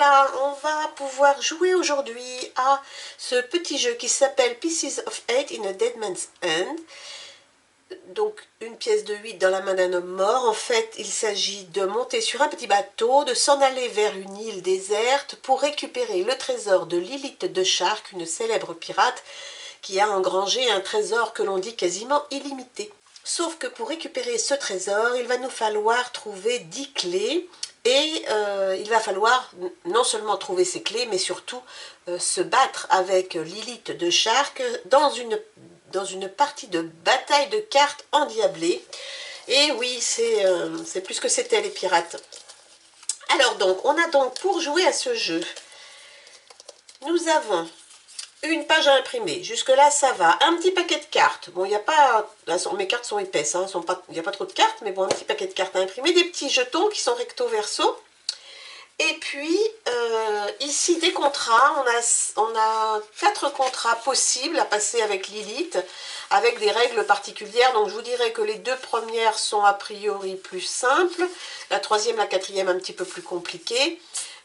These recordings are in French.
voilà, on va pouvoir jouer aujourd'hui à ce petit jeu qui s'appelle Pieces of 8 in a Dead Man's Hand. Donc une pièce de 8 dans la main d'un homme mort. En fait, il s'agit de monter sur un petit bateau, de s'en aller vers une île déserte pour récupérer le trésor de Lilith de Shark, une célèbre pirate qui a engrangé un trésor que l'on dit quasiment illimité. Sauf que pour récupérer ce trésor, il va nous falloir trouver 10 clés. Et il va falloir non seulement trouver ces clés, mais surtout se battre avec Lilith de Shark dans une partie de bataille de cartes endiablée. Et oui, c'est plus que c'était les pirates. Alors donc, on a donc pour jouer à ce jeu, nous avons une page à imprimer, jusque-là ça va. Un petit paquet de cartes. Bon, il n'y a pas... Mes cartes sont épaisses, hein, il n'y a pas trop de cartes, mais bon, un petit paquet de cartes à imprimer. Des petits jetons qui sont recto-verso. Et puis, ici, des contrats. On a 4 contrats possibles à passer avec Lilith, avec des règles particulières. Donc, je vous dirais que les 2 premières sont a priori plus simples. La 3e, la 4e, un petit peu plus compliquées.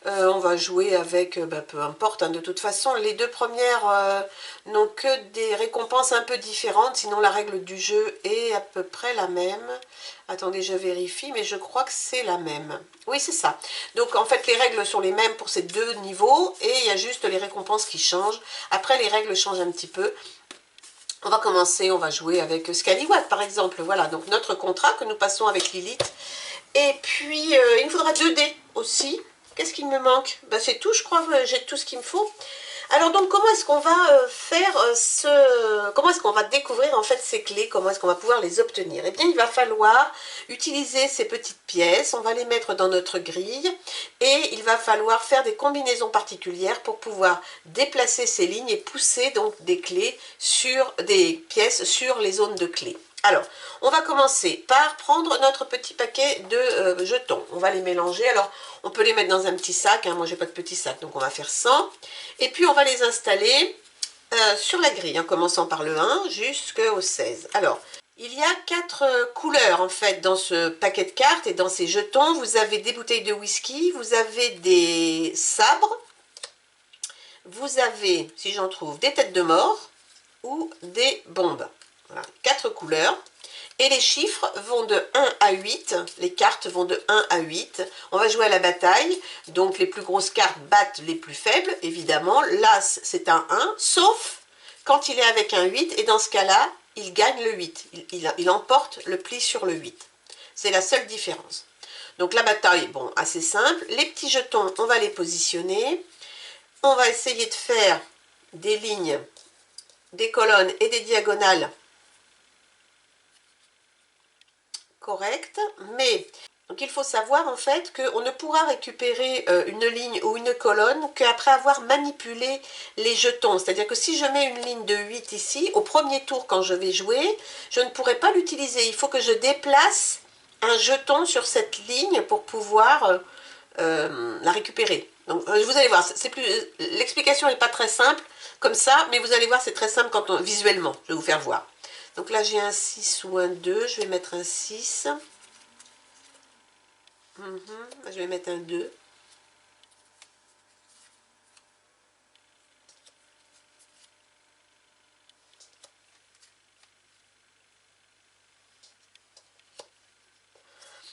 On va jouer avec, peu importe, hein, de toute façon, les 2 premières n'ont que des récompenses un peu différentes, sinon la règle du jeu est à peu près la même. Attendez, je vérifie, mais je crois que c'est la même. Oui, c'est ça. Donc, en fait, les règles sont les mêmes pour ces 2 niveaux, et il y a juste les récompenses qui changent. Après, les règles changent un petit peu. On va commencer, on va jouer avec Scallywatt, par exemple. Voilà, donc notre contrat que nous passons avec Lilith. Et puis, il nous faudra 2 dés aussi. Qu'est-ce qu'il me manque? Ben, c'est tout, je crois, j'ai tout ce qu'il me faut. Alors donc, comment est-ce qu'on va comment est-ce qu'on va découvrir en fait ces clés? Comment est-ce qu'on va pouvoir les obtenir? Eh bien, il va falloir utiliser ces petites pièces, on va les mettre dans notre grille, et il va falloir faire des combinaisons particulières pour pouvoir déplacer ces lignes et pousser donc des clés sur des pièces sur les zones de clés. Alors, on va commencer par prendre notre petit paquet de jetons. On va les mélanger. Alors, on peut les mettre dans un petit sac. Hein. Moi, j'ai pas de petit sac, donc on va faire 100. Et puis, on va les installer sur la grille, en commençant par le 1 jusqu'au 16. Alors, il y a 4 couleurs, en fait, dans ce paquet de cartes et dans ces jetons. Vous avez des bouteilles de whisky, vous avez des sabres, vous avez, si j'en trouve, des têtes de mort ou des bombes. Voilà, 4 couleurs. Et les chiffres vont de 1 à 8. Les cartes vont de 1 à 8. On va jouer à la bataille. Donc les plus grosses cartes battent les plus faibles, évidemment. L'As, c'est un 1, sauf quand il est avec un 8. Et dans ce cas-là, il gagne le 8. Il emporte le pli sur le 8. C'est la seule différence. Donc la bataille, bon, assez simple. Les petits jetons, on va les positionner. On va essayer de faire des lignes, des colonnes et des diagonales correctes, mais donc il faut savoir en fait qu'on ne pourra récupérer une ligne ou une colonne qu'après avoir manipulé les jetons. C'est-à-dire que si je mets une ligne de 8 ici, au premier tour quand je vais jouer, je ne pourrai pas l'utiliser. Il faut que je déplace un jeton sur cette ligne pour pouvoir la récupérer. Donc vous allez voir, l'explication n'est pas très simple comme ça, mais vous allez voir c'est très simple visuellement, je vais vous faire voir. Donc là j'ai un 6 ou un 2, je vais mettre un 6. Je vais mettre un 2.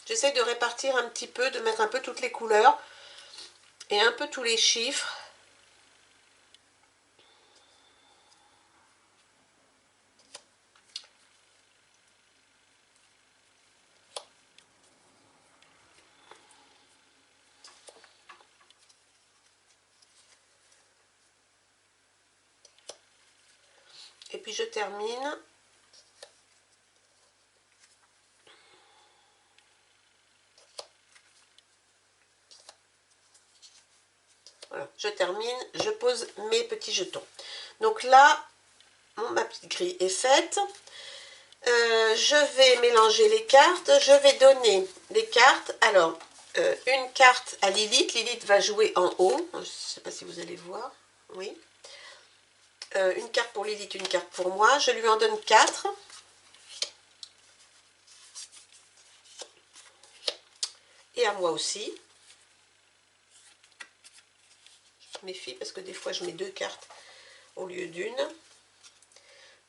J'essaie de répartir un petit peu, de mettre un peu toutes les couleurs et un peu tous les chiffres. Et puis je termine. Voilà, je termine, je pose mes petits jetons. Donc là, ma petite grille est faite. Je vais mélanger les cartes. Je vais donner les cartes. Alors, une carte à Lilith. Lilith va jouer en haut. Je ne sais pas si vous allez voir. Oui. Une carte pour Lilith, une carte pour moi. Je lui en donne 4. Et à moi aussi. je méfie parce que des fois je mets 2 cartes au lieu d'une.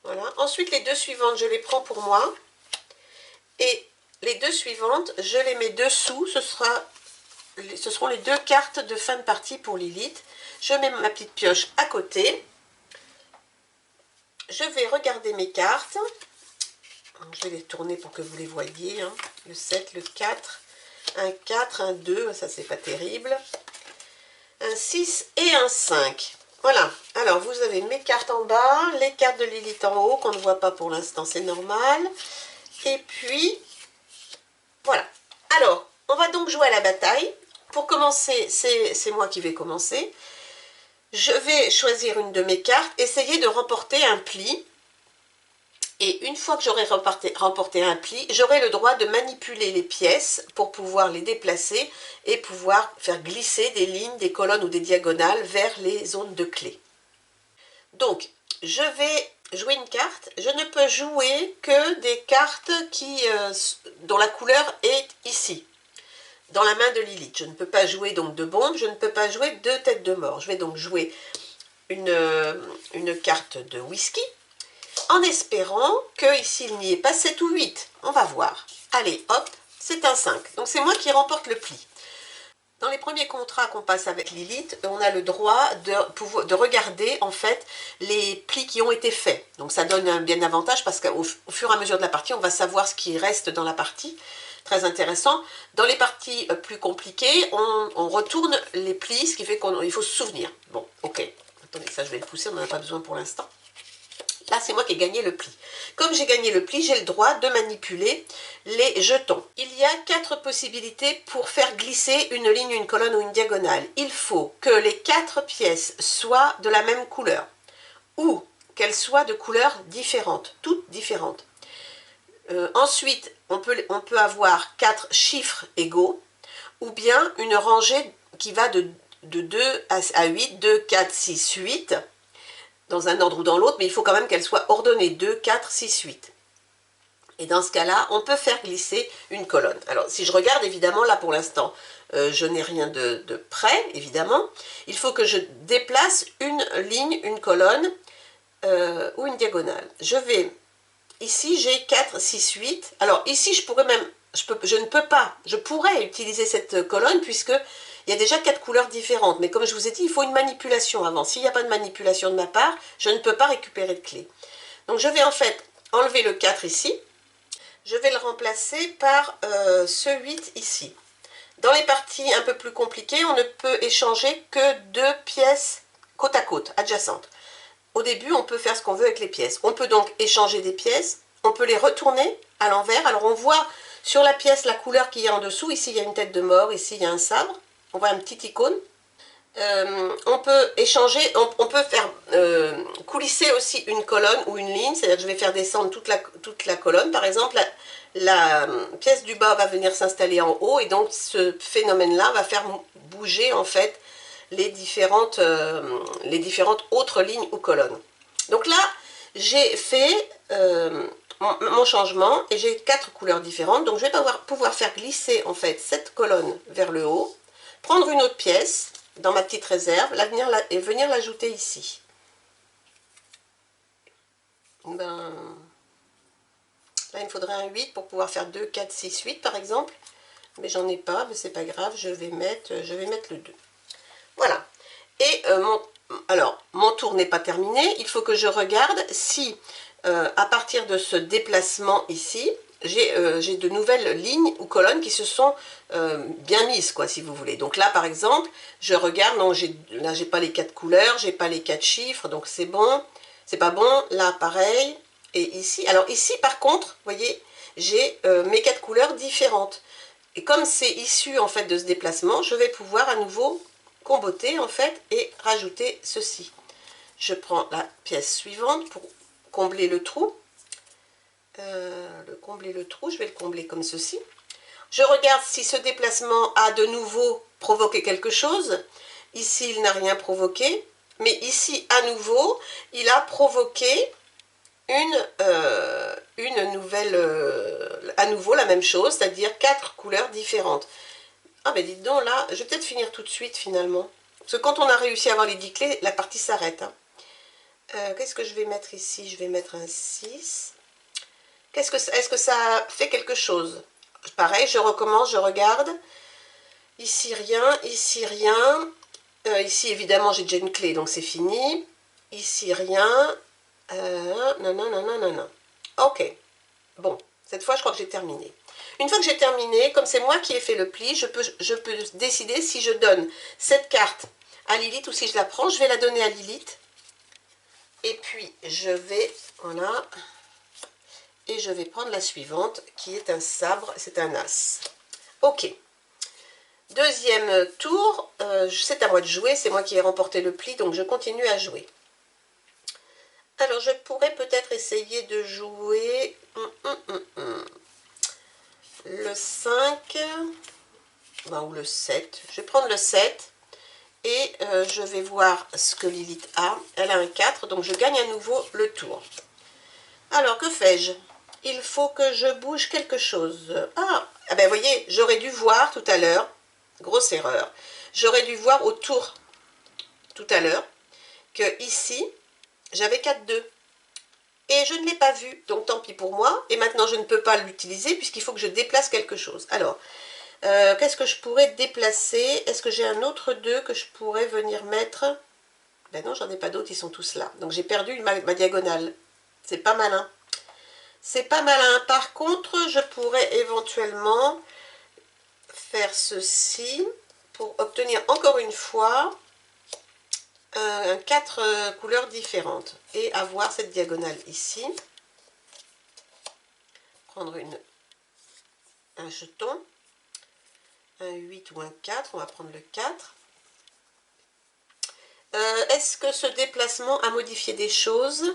Voilà. Ensuite, les 2 suivantes, je les prends pour moi. Et les 2 suivantes, je les mets dessous. Ce seront les 2 cartes de fin de partie pour Lilith. Je mets ma petite pioche à côté. Je vais regarder mes cartes. Je vais les tourner pour que vous les voyez. Hein. Le 7, le 4, un 4, un 2, ça c'est pas terrible. Un 6 et un 5. Voilà, alors vous avez mes cartes en bas, les cartes de Lilith en haut, qu'on ne voit pas pour l'instant, c'est normal. Et puis, voilà. Alors, on va donc jouer à la bataille. Pour commencer, c'est moi qui vais commencer. Je vais choisir une de mes cartes, essayer de remporter un pli. Et une fois que j'aurai remporté un pli, j'aurai le droit de manipuler les pièces pour pouvoir les déplacer et pouvoir faire glisser des lignes, des colonnes ou des diagonales vers les zones de clé. Donc, je vais jouer une carte. Je ne peux jouer que des cartes dont la couleur est ici, dans la main de Lilith. Je ne peux pas jouer donc de bombe, je ne peux pas jouer de tête de mort. Je vais donc jouer une carte de whisky, en espérant que ici il n'y ait pas 7 ou 8. On va voir. Allez, hop, c'est un 5. Donc c'est moi qui remporte le pli. Dans les premiers contrats qu'on passe avec Lilith, on a le droit de regarder en fait les plis qui ont été faits. Donc ça donne un bien avantage parce qu'au fur et à mesure de la partie, on va savoir ce qui reste dans la partie. Très intéressant. Dans les parties plus compliquées, on retourne les plis, ce qui fait qu'il faut se souvenir. Bon, ok. Attendez, ça je vais le pousser, on n'en a pas besoin pour l'instant. Là, c'est moi qui ai gagné le pli. Comme j'ai gagné le pli, j'ai le droit de manipuler les jetons. Il y a 4 possibilités pour faire glisser une ligne, une colonne ou une diagonale. Il faut que les 4 pièces soient de la même couleur ou qu'elles soient de couleurs différentes, toutes différentes. Ensuite, on peut avoir 4 chiffres égaux ou bien une rangée qui va de 2 à 8, 2, 4, 6, 8, dans un ordre ou dans l'autre, mais il faut quand même qu'elle soit ordonnée 2, 4, 6, 8. Et dans ce cas-là, on peut faire glisser une colonne. Alors, si je regarde, évidemment, là pour l'instant, je n'ai rien de prêt, évidemment. Il faut que je déplace une ligne, une colonne ou une diagonale. Je vais, ici j'ai 4, 6, 8. Alors ici, je pourrais utiliser cette colonne puisque il y a déjà 4 couleurs différentes, mais comme je vous ai dit, il faut une manipulation avant. S'il n'y a pas de manipulation de ma part, je ne peux pas récupérer de clé. Donc je vais en fait enlever le 4 ici. Je vais le remplacer par ce 8 ici. Dans les parties un peu plus compliquées, on ne peut échanger que 2 pièces côte à côte, adjacentes. Au début, on peut faire ce qu'on veut avec les pièces. On peut donc échanger des pièces, on peut les retourner à l'envers. Alors on voit sur la pièce la couleur qu'il y a en dessous. Ici, il y a une tête de mort, ici, il y a un sabre. On voit un petit icône. On peut échanger, on peut faire coulisser aussi une colonne ou une ligne, c'est-à-dire que je vais faire descendre toute la colonne. Par exemple, la pièce du bas va venir s'installer en haut et donc ce phénomène-là va faire bouger en fait les différentes autres lignes ou colonnes. Donc là, j'ai fait mon changement et j'ai 4 couleurs différentes. Donc je vais pouvoir faire glisser en fait cette colonne vers le haut, prendre une autre pièce dans ma petite réserve, et venir l'ajouter ici. Ben, là, il me faudrait un 8 pour pouvoir faire 2, 4, 6, 8 par exemple. Mais j'en ai pas, mais c'est pas grave, je vais mettre le 2. Voilà. Et mon tour n'est pas terminé. Il faut que je regarde si, à partir de ce déplacement ici, j'ai de nouvelles lignes ou colonnes qui se sont bien mises, quoi, si vous voulez. Donc là, par exemple, je regarde, non, là, j'ai pas les 4 couleurs, j'ai pas les 4 chiffres, donc c'est bon. C'est pas bon. Là, pareil. Et ici, alors ici, par contre, vous voyez, j'ai mes 4 couleurs différentes. Et comme c'est issu, en fait, de ce déplacement, je vais pouvoir à nouveau comboter, en fait, et rajouter ceci. Je prends la pièce suivante pour combler le trou. Je vais le combler comme ceci. Je regarde si ce déplacement a de nouveau provoqué quelque chose. Ici, il n'a rien provoqué, mais ici, à nouveau, il a provoqué une nouvelle, à nouveau la même chose, c'est-à-dire 4 couleurs différentes. Ah ben dites donc, là, je vais peut-être finir tout de suite finalement. Parce que quand on a réussi à avoir les 10 clés, la partie s'arrête. Hein. Qu'est-ce que je vais mettre ici? Je vais mettre un 6. Est-ce que ça fait quelque chose? Pareil, je recommence, je regarde. Ici rien, ici rien. Ici évidemment j'ai déjà une clé, donc c'est fini. Ici rien. Non, non, non, non, non, non. Ok. Bon, cette fois je crois que j'ai terminé. Une fois que j'ai terminé, comme c'est moi qui ai fait le pli, je peux décider si je donne cette carte à Lilith ou si je la prends. Je vais la donner à Lilith. Et puis je vais, voilà, et je vais prendre la suivante qui est un sabre, c'est un as. Ok. Deuxième tour, c'est à moi de jouer, c'est moi qui ai remporté le pli, donc je continue à jouer. Alors je pourrais peut-être essayer de jouer le 5, ben, ou le 7. Je vais prendre le 7 et je vais voir ce que Lilith a. Elle a un 4, donc je gagne à nouveau le tour. Alors que fais-je? Il faut que je bouge quelque chose. Ah ben vous voyez, j'aurais dû voir tout à l'heure, grosse erreur, j'aurais dû voir au tour tout à l'heure que ici, j'avais 4-2. Et je ne l'ai pas vu, donc tant pis pour moi. Et maintenant, je ne peux pas l'utiliser puisqu'il faut que je déplace quelque chose. Alors, qu'est-ce que je pourrais déplacer? Est-ce que j'ai un autre 2 que je pourrais venir mettre? Ben non, j'en ai pas d'autres, ils sont tous là. Donc j'ai perdu ma diagonale. C'est pas malin. C'est pas malin. Par contre, je pourrais éventuellement faire ceci pour obtenir encore une fois 4 couleurs différentes et avoir cette diagonale ici. Prendre un jeton, un 8 ou un 4, on va prendre le 4. Est-ce que ce déplacement a modifié des choses?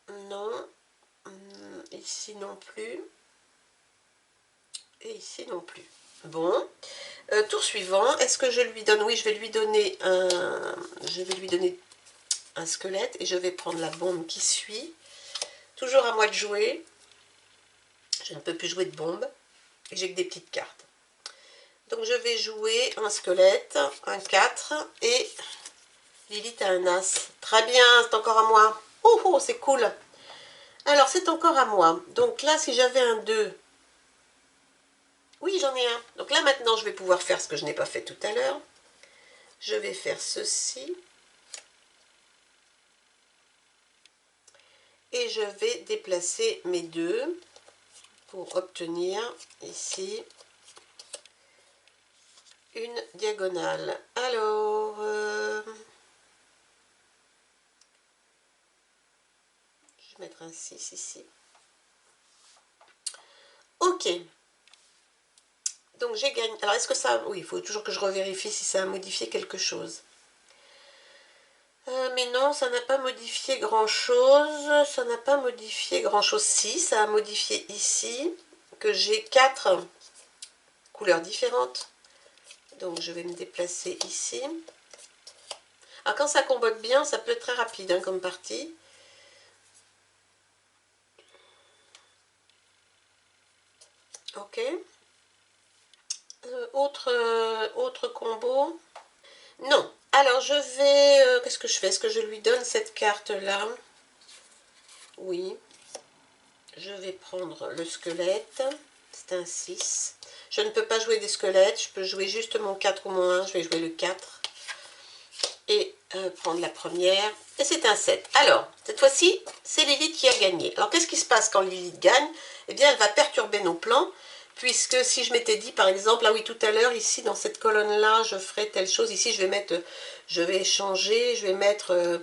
Non, ici non plus, et ici non plus. Bon, tour suivant, est-ce que je lui donne? Oui, je vais lui donner un squelette et je vais prendre la bombe qui suit. Toujours à moi de jouer. Je ne peux plus jouer de bombe et j'ai que des petites cartes. Donc je vais jouer un squelette, un 4 et Lilith a un as. Très bien, c'est encore à moi. Oh, oh c'est cool. Alors c'est encore à moi. Donc là, si j'avais un 2, oui j'en ai un. Donc là maintenant, je vais pouvoir faire ce que je n'ai pas fait tout à l'heure. Je vais faire ceci. Et je vais déplacer mes 2 pour obtenir ici une diagonale. Alors, je vais mettre un 6 ici. Ok. Donc j'ai gagné. Alors est-ce que ça... Oui, il faut toujours que je revérifie si ça a modifié quelque chose. Mais non, ça n'a pas modifié grand-chose. Ça n'a pas modifié grand-chose. Si, ça a modifié ici que j'ai 4 couleurs différentes. Donc je vais me déplacer ici. Alors quand ça combote bien, ça peut être très rapide hein, comme partie. Ok. Autre combo. Non. Alors je vais... qu'est-ce que je fais? Est-ce que je lui donne cette carte-là? Oui. Je vais prendre le squelette. C'est un 6. Je ne peux pas jouer des squelettes. Je peux jouer juste mon 4 ou mon 1. Je vais jouer le 4. Et prendre la première. Et c'est un 7. Alors, cette fois-ci, c'est Lilith qui a gagné. Alors, qu'est-ce qui se passe quand Lilith gagne? Eh bien, elle va perturber nos plans. Puisque si je m'étais dit, par exemple, ah oui, tout à l'heure, ici, dans cette colonne-là, je ferai telle chose. Ici, je vais changer, je vais mettre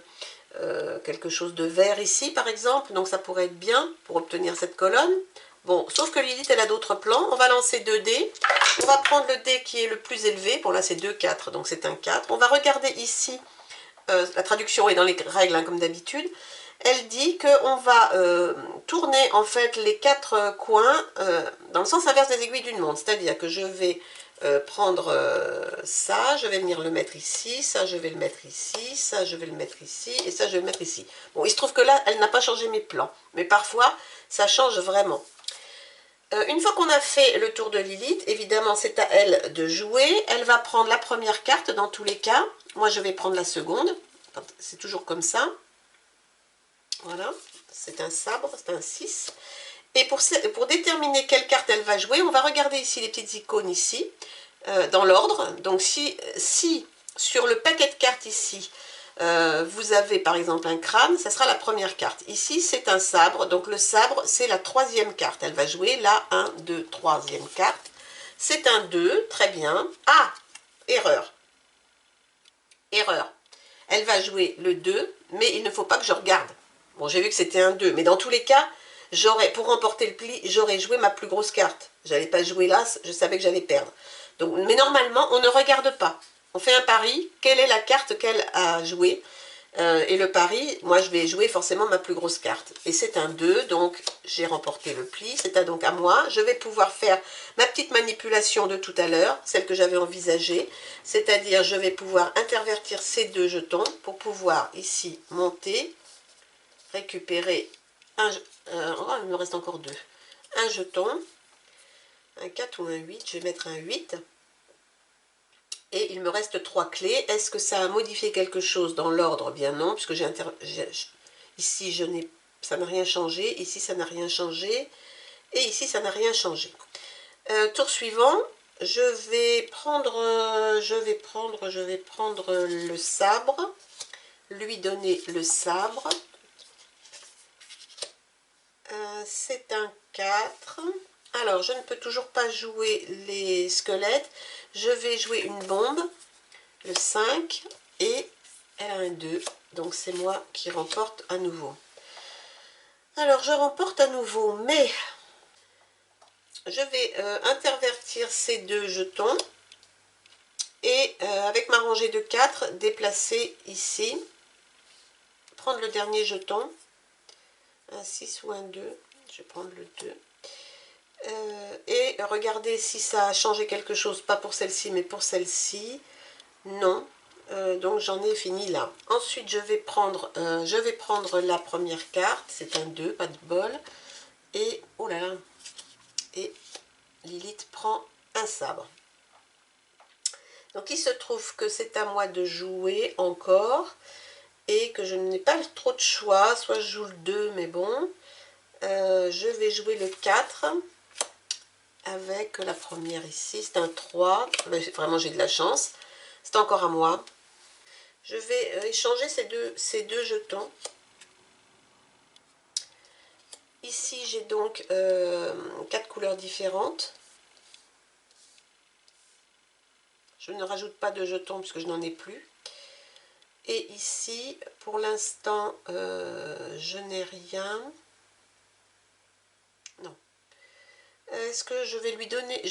quelque chose de vert ici, par exemple. Donc, ça pourrait être bien pour obtenir cette colonne. Bon, sauf que Lilith, elle a d'autres plans. On va lancer 2 dés. On va prendre le dé qui est le plus élevé. Bon, là, c'est 2, 4, donc c'est un 4. On va regarder ici. La traduction est dans les règles, hein, comme d'habitude. Elle dit qu'on va tourner en fait les 4 coins dans le sens inverse des aiguilles d'une montre. C'est-à-dire que je vais prendre ça, je vais venir le mettre ici, ça je vais le mettre ici, ça je vais le mettre ici, et ça je vais le mettre ici. Bon, il se trouve que là, elle n'a pas changé mes plans. Mais parfois, ça change vraiment. Une fois qu'on a fait le tour de Lilith, évidemment c'est à elle de jouer. Elle va prendre la première carte dans tous les cas. Moi je vais prendre la seconde. C'est toujours comme ça. Voilà, c'est un sabre, c'est un 6. Et pour déterminer quelle carte elle va jouer, on va regarder ici les petites icônes ici, dans l'ordre. Donc si sur le paquet de cartes ici, vous avez par exemple un crâne, ça sera la première carte. Ici c'est un sabre, donc le sabre c'est la troisième carte. Elle va jouer la 1, 2, troisième carte. C'est un 2, très bien. Ah, erreur. Erreur. Elle va jouer le 2, mais il ne faut pas que je regarde. Bon, j'ai vu que c'était un 2, mais dans tous les cas, pour remporter le pli, j'aurais joué ma plus grosse carte. J'allais pas jouer l'As, je savais que j'allais perdre. Donc, mais normalement, on ne regarde pas. On fait un pari, quelle est la carte qu'elle a jouée. Et le pari, moi je vais jouer forcément ma plus grosse carte. Et c'est un 2, donc j'ai remporté le pli, c'est donc à moi. Je vais pouvoir faire ma petite manipulation de tout à l'heure, celle que j'avais envisagée. C'est-à-dire je vais pouvoir intervertir ces deux jetons pour pouvoir ici monter, récupérer un... oh, il me reste encore deux. Un jeton, un 4 ou un 8, je vais mettre un 8. Et il me reste 3 clés. Est-ce que ça a modifié quelque chose dans l'ordre? Bien non, puisque ici ça n'a rien changé, ici ça n'a rien changé, et ici ça n'a rien changé. Tour suivant, je vais prendre le sabre, lui donner le sabre. C'est un 4. Alors, je ne peux toujours pas jouer les squelettes. Je vais jouer une bombe, le 5, et elle a un 2. Donc, c'est moi qui remporte à nouveau. Alors, je remporte à nouveau, mais je vais intervertir ces deux jetons et avec ma rangée de 4, déplacer ici, prendre le dernier jeton, un 6 ou un 2. Je vais prendre le 2. Et regarder si ça a changé quelque chose, pas pour celle-ci mais pour celle-ci. Non, donc j'en ai fini là. Ensuite je vais prendre la première carte, c'est un 2, pas de bol. Et oh là là, et Lilith prend un sabre. Donc il se trouve que c'est à moi de jouer encore et que je n'ai pas trop de choix, soit je joue le 2 mais bon, je vais jouer le 4 avec la première ici, c'est un 3, vraiment j'ai de la chance, c'est encore à moi. Je vais échanger ces deux jetons. Ici j'ai donc 4 couleurs différentes. Je ne rajoute pas de jetons puisque je n'en ai plus. Et ici, pour l'instant, je n'ai rien. Non. Est-ce que je vais lui donner,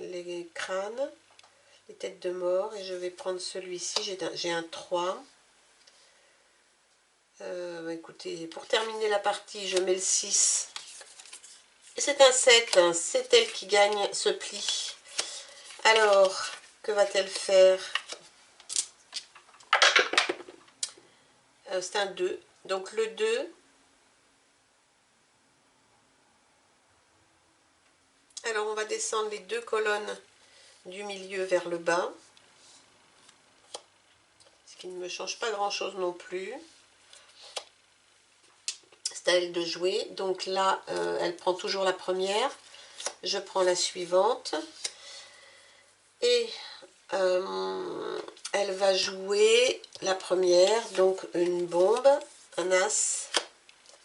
les crânes, les têtes de mort, et je vais prendre celui-ci, j'ai un 3. Écoutez, pour terminer la partie, je mets le 6. Et c'est un 7, hein, c'est elle qui gagne ce pli. Alors, que va-t-elle faire? C'est un 2, donc le 2. Alors on va descendre les deux colonnes du milieu vers le bas, ce qui ne me change pas grand chose non plus. C'est à elle de jouer, donc là elle prend toujours la première, je prends la suivante et elle va jouer la première, donc une bombe, un as,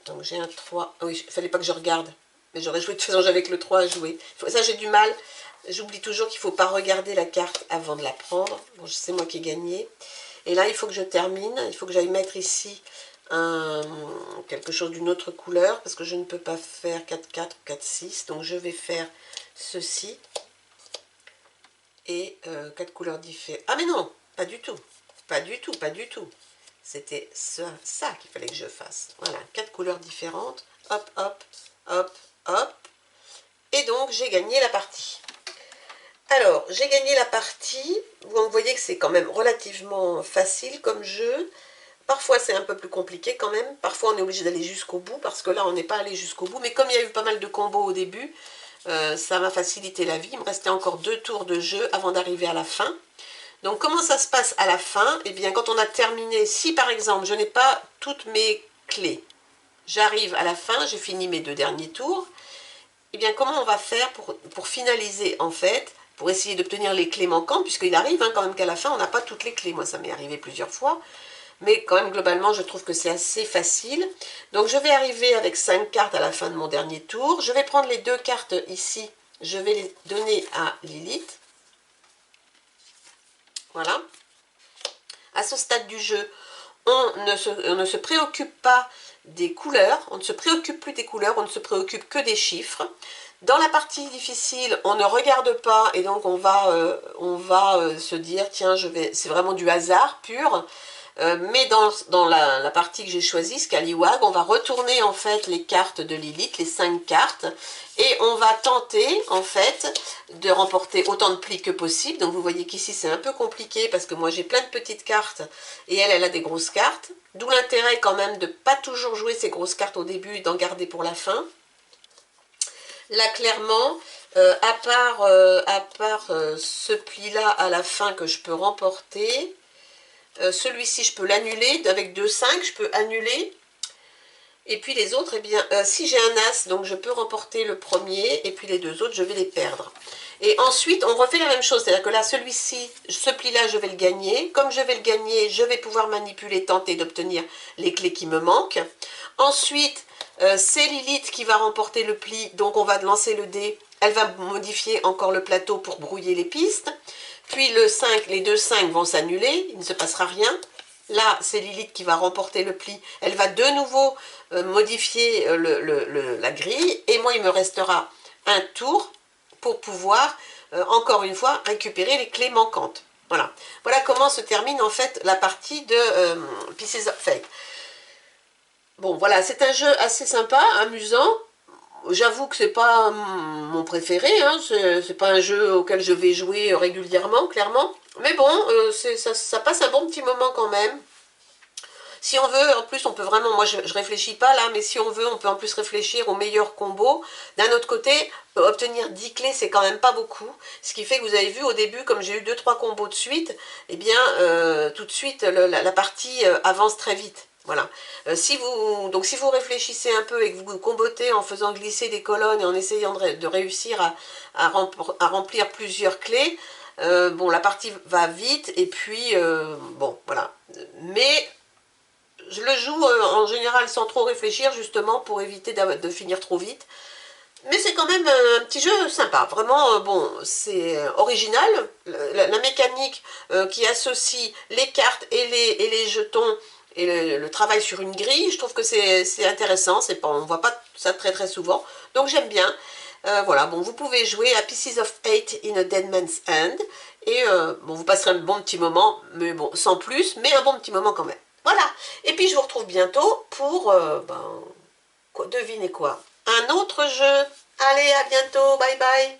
donc j'ai un 3, ah oui, il ne fallait pas que je regarde, mais j'aurais joué de toute façon, j'avais que le 3 à jouer. Ça j'ai du mal, j'oublie toujours qu'il ne faut pas regarder la carte avant de la prendre. Bon, c'est moi qui ai gagné. Et là, il faut que je termine, il faut que j'aille mettre ici quelque chose d'une autre couleur, parce que je ne peux pas faire 4-4 ou 4-6, donc je vais faire ceci, et 4 couleurs différentes. Ah mais non, pas du tout, pas du tout, pas du tout. C'était ça qu'il fallait que je fasse. Voilà, 4 couleurs différentes, hop, hop, hop, hop, et donc j'ai gagné la partie. Alors, j'ai gagné la partie, vous voyez que c'est quand même relativement facile comme jeu. parfois c'est un peu plus compliqué quand même, parfois on est obligé d'aller jusqu'au bout, parce que là on n'est pas allé jusqu'au bout, mais comme il y a eu pas mal de combos au début, ça m'a facilité la vie. Il me restait encore 2 tours de jeu avant d'arriver à la fin. Donc comment ça se passe à la fin? Eh bien quand on a terminé, si par exemple je n'ai pas toutes mes clés, j'arrive à la fin, j'ai fini mes 2 derniers tours, eh bien comment on va faire pour finaliser en fait, pour essayer d'obtenir les clés manquantes, puisqu'il arrive hein, quand même qu'à la fin on n'a pas toutes les clés, moi ça m'est arrivé plusieurs fois, mais quand même globalement je trouve que c'est assez facile. Donc je vais arriver avec 5 cartes à la fin de mon dernier tour, je vais prendre les 2 cartes ici, je vais les donner à Lilith, voilà. À ce stade du jeu, on ne se préoccupe pas des couleurs, on ne se préoccupe plus des couleurs, on ne se préoccupe que des chiffres. Dans la partie difficile, on ne regarde pas et donc on va se dire tiens, c'est vraiment du hasard pur. Mais dans la partie que j'ai choisie, Scallywag, on va retourner en fait les cartes de Lilith, les 5 cartes, et on va tenter en fait de remporter autant de plis que possible. Donc vous voyez qu'ici c'est un peu compliqué parce que moi j'ai plein de petites cartes et elle a des grosses cartes. D'où l'intérêt quand même de ne pas toujours jouer ces grosses cartes au début et d'en garder pour la fin. Là clairement, à part ce pli-là à la fin que je peux remporter, celui-ci je peux l'annuler, avec 2-5 je peux annuler, et puis les autres, eh bien, si j'ai un as, donc je peux remporter le premier, et puis les 2 autres je vais les perdre. Et ensuite on refait la même chose, c'est-à-dire que là celui-ci, ce pli-là je vais le gagner, comme je vais le gagner, je vais pouvoir manipuler, tenter d'obtenir les clés qui me manquent. Ensuite, c'est Lilith qui va remporter le pli, donc on va lancer le dé, elle va modifier encore le plateau pour brouiller les pistes. Puis le 5, les 2 5 vont s'annuler, il ne se passera rien. Là, c'est Lilith qui va remporter le pli. Elle va de nouveau modifier la grille. Et moi, il me restera un tour pour pouvoir, encore une fois, récupérer les clés manquantes. Voilà. Voilà comment se termine en fait la partie de Pieces of Fate. Bon, voilà, c'est un jeu assez sympa, amusant. J'avoue que c'est pas mon préféré, hein, c'est pas un jeu auquel je vais jouer régulièrement, clairement. Mais bon, ça passe un bon petit moment quand même. Si on veut, en plus, on peut vraiment, moi je réfléchis pas là, mais si on veut, on peut en plus réfléchir au meilleur combo. D'un autre côté, obtenir 10 clés, c'est quand même pas beaucoup. Ce qui fait que vous avez vu au début, comme j'ai eu 2-3 combos de suite, eh bien, tout de suite, la partie avance très vite. Voilà. Si vous réfléchissez un peu et que vous combotez en faisant glisser des colonnes et en essayant de réussir à remplir plusieurs clés, bon, la partie va vite et puis, bon, voilà. Mais je le joue en général sans trop réfléchir, justement, pour éviter de finir trop vite. Mais c'est quand même un petit jeu sympa, vraiment, bon, c'est original. La mécanique qui associe les cartes et les jetons et le travail sur une grille, je trouve que c'est intéressant, on ne voit pas ça très très souvent, donc j'aime bien. Voilà, bon, vous pouvez jouer à Pieces of Fate in a Dead Man's Hand, et bon, vous passerez un bon petit moment, mais bon, sans plus, mais un bon petit moment quand même. Voilà, et puis je vous retrouve bientôt pour, devinez quoi, un autre jeu. Allez, à bientôt, bye bye.